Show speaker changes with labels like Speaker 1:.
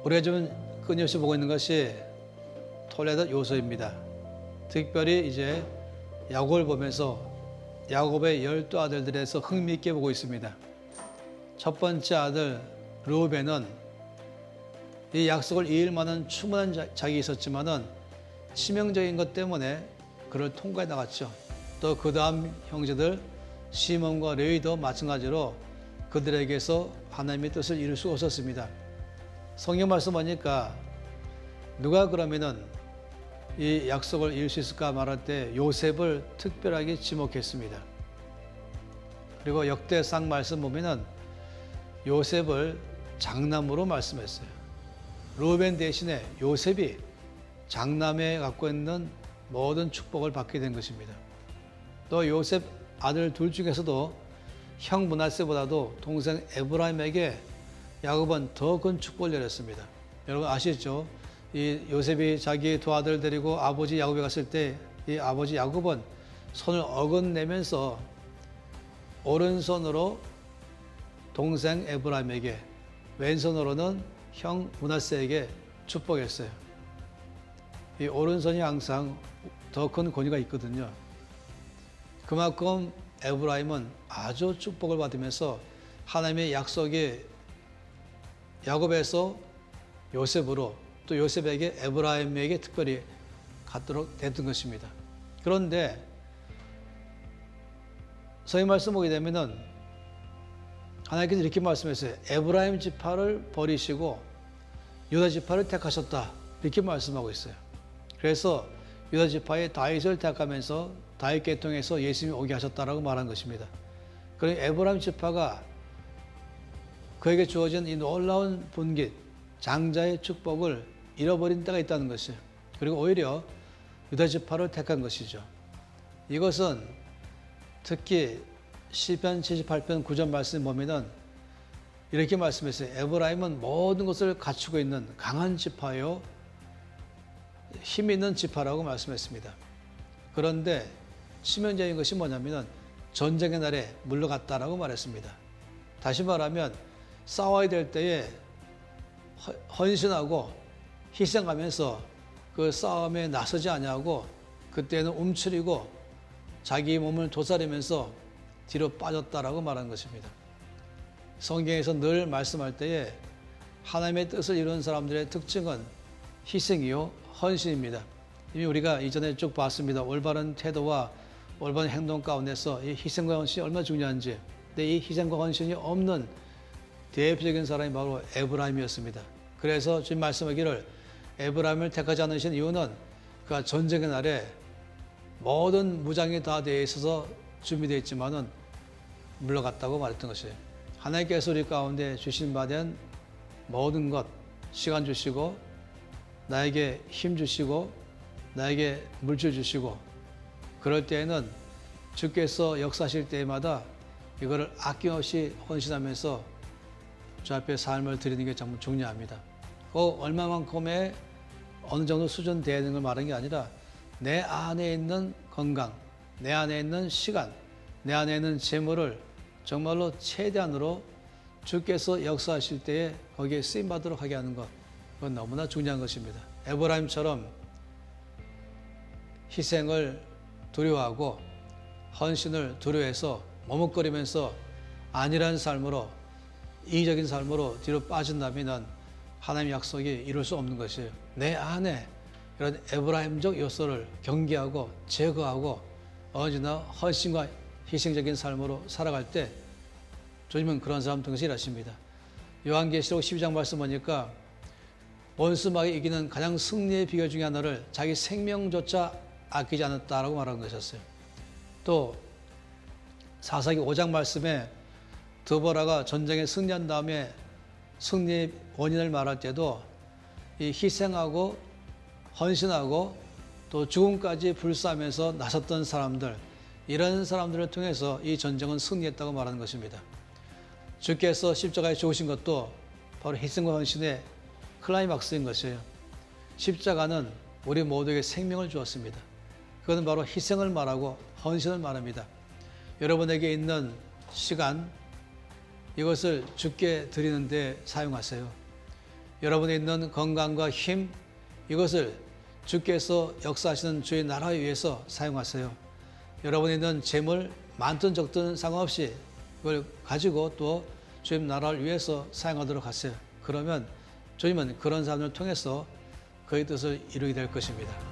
Speaker 1: 우리가 좀 끊임없이 보고 있는 것이 톨레도 요소입니다. 특별히 이제 야곱을 보면서 야곱의 12아들들에서 흥미있게 보고 있습니다. 첫 번째 아들 르우벤은 이 약속을 이을 만한 충분한 자격이 있었지만은 치명적인 것 때문에 그를 통과해 나갔죠. 또 그 다음 형제들 시몬과 레위도 마찬가지로 그들에게서 하나님의 뜻을 이룰 수 없었습니다. 성경 말씀 보니까 누가 그러면은 이 약속을 이룰 수 있을까 말할 때 요셉을 특별하게 지목했습니다. 그리고 역대상 말씀 보면은 요셉을 장남으로 말씀했어요. 르우벤 대신에 요셉이 장남에 갖고 있는 모든 축복을 받게 된 것입니다. 또 요셉 아들 둘 중에서도 형 므낫세보다도 동생 에브라임에게 야곱은 더 큰 축복을 내렸습니다. 여러분 아시죠? 이 요셉이 자기 두 아들 데리고 아버지 야곱에 갔을 때 이 아버지 야곱은 손을 어긋내면서 오른손으로 동생 에브라임에게 왼손으로는 형 므낫세에게 축복했어요. 이 오른손이 항상 더 큰 권위가 있거든요. 그만큼 에브라임은 아주 축복을 받으면서 하나님의 약속이 야곱에서 요셉으로 또 요셉에게 에브라임에게 특별히 갖도록 됐던 것입니다. 그런데 성경 말씀 보게 되면은 하나님께서 이렇게 말씀했어요. 에브라임 지파를 버리시고 유다 지파를 택하셨다. 이렇게 말씀하고 있어요. 그래서 유다 지파의 다윗을 택하면서 다윗 계통에서 예수님이 오게 하셨다라고 말한 것입니다. 그러니 에브라임 지파가 그에게 주어진 이 놀라운 분깃, 장자의 축복을 잃어버린 때가 있다는 것이에요. 그리고 오히려 유다 지파를 택한 것이죠. 이것은 특히 시편 78편 9절 말씀 보면은 이렇게 말씀했어요. 에브라임은 모든 것을 갖추고 있는 강한 지파요, 힘 있는 지파라고 말씀했습니다. 그런데 치명적인 것이 뭐냐면은 전쟁의 날에 물러갔다라고 말했습니다. 다시 말하면 싸워야 될 때에 헌신하고 희생하면서 그 싸움에 나서지 아니하고 그때는 움츠리고 자기 몸을 도사리면서 뒤로 빠졌다라고 말한 것입니다. 성경에서 늘 말씀할 때에 하나님의 뜻을 이루는 사람들의 특징은 희생이요 헌신입니다. 이미 우리가 이전에 쭉 봤습니다. 올바른 태도와 올바른 행동 가운데서 이 희생과 헌신이 얼마나 중요한지. 근데 이 희생과 헌신이 없는 대표적인 사람이 바로 에브라임이었습니다. 그래서 주님 말씀하기를 에브라임을 택하지 않으신 이유는 그가 전쟁의 날에 모든 무장이 다 되어 있어서 준비되어 있지만은 물러갔다고 말했던 것이에요. 하나님께서 우리 가운데 주신 바된 모든 것, 시간 주시고 나에게 힘 주시고 나에게 물질 주시고 그럴 때에는 주께서 역사하실 때마다 이거를 아낌없이 헌신하면서 주 앞에 삶을 드리는 게 정말 중요합니다. 얼마만큼의 어느 정도 수준 되는 걸 말하는 게 아니라 내 안에 있는 건강, 내 안에 있는 시간, 내 안에 있는 재물을 정말로 최대한으로 주께서 역사하실 때에 거기에 쓰임받도록 하게 하는 것, 그건 너무나 중요한 것입니다. 에브라임처럼 희생을 두려워하고 헌신을 두려워해서 머뭇거리면서 안일한 삶으로 이기적인 삶으로 뒤로 빠진다면 하나님의 약속이 이룰 수 없는 것이에요. 내 안에 이런 에브라임적 요소를 경계하고 제거하고 언제나 헌신과 희생적인 삶으로 살아갈 때 주님은 그런 사람 통해서 일하십니다. 요한계시록 12장 말씀 보니까 원수마귀 이기는 가장 승리의 비결 중에 하나를 자기 생명조차 아끼지 않았다라고 말하는 것이었어요. 또 사사기 5장 말씀에 드보라가 전쟁에 승리한 다음에 승리의 원인을 말할 때도 이 희생하고 헌신하고 또 죽음까지 불사하면서 나섰던 사람들, 이런 사람들을 통해서 이 전쟁은 승리했다고 말하는 것입니다. 주께서 십자가에 죽으신 것도 바로 희생과 헌신의 클라이막스인 것이에요. 십자가는 우리 모두에게 생명을 주었습니다. 그것은 바로 희생을 말하고 헌신을 말합니다. 여러분에게 있는 시간, 이것을 주께 드리는 데 사용하세요. 여러분에 있는 건강과 힘, 이것을 주께서 역사하시는 주의 나라를 위해서 사용하세요. 여러분에 있는 재물, 많든 적든 상관없이 그걸 가지고 또 주님 나라를 위해서 사용하도록 하세요. 그러면 주님은 그런 사람을 통해서 그의 뜻을 이루게 될 것입니다.